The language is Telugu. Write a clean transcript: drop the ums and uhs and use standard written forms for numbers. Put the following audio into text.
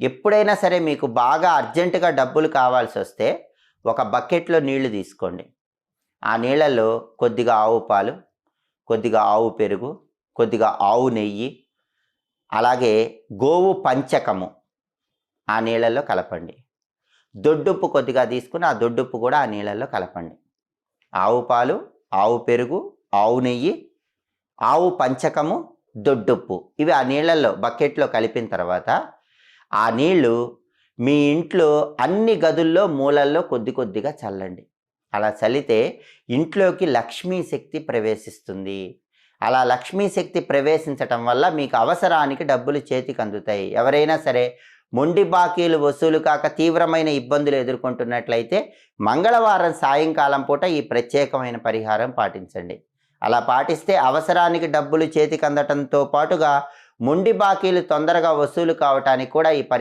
ఎప్పుడైనా సరే మీకు బాగా అర్జెంటుగా డబ్బులు కావాల్సొస్తే ఒక బకెట్‌లో నీళ్లు తీసుకోండి. ఆ నీళ్ళల్లో కొద్దిగా ఆవు పాలు, కొద్దిగా ఆవు పెరుగు, కొద్దిగా ఆవు నెయ్యి, అలాగే గోవు పంచకము ఆ నీళ్ళల్లో కలపండి. దొడ్డుప్పు కొద్దిగా తీసుకొని ఆ దొడ్డుప్పు కూడా ఆ నీళ్ళల్లో కలపండి. ఆవు పాలు, ఆవు పెరుగు, ఆవు నెయ్యి, ఆవు పంచకము, దొడ్డుప్పు ఇవి ఆ నీళ్ళల్లో బకెట్‌లో కలిపిన తర్వాత ఆ నీళ్లు మీ ఇంట్లో అన్ని గదుల్లో మూలల్లో కొద్ది కొద్దిగా చల్లండి. అలా చల్లితే ఇంట్లోకి లక్ష్మీ శక్తి ప్రవేశిస్తుంది. అలా లక్ష్మీ శక్తి ప్రవేశించటం వల్ల మీకు అవసరానికి డబ్బులు చేతికి అందుతాయి. ఎవరైనా సరే మొండి బాకీలు వసూలు కాక తీవ్రమైన ఇబ్బందులు ఎదుర్కొంటున్నట్లయితే మంగళవారం సాయంకాలం పూట ఈ ప్రత్యేకమైన పరిహారం పాటించండి. అలా పాటిస్తే అవసరానికి డబ్బులు చేతికి అందటంతో పాటుగా మొండి బాకీలు తొందరగా వసూలు కావటానికి కూడా ఈ పరిహారం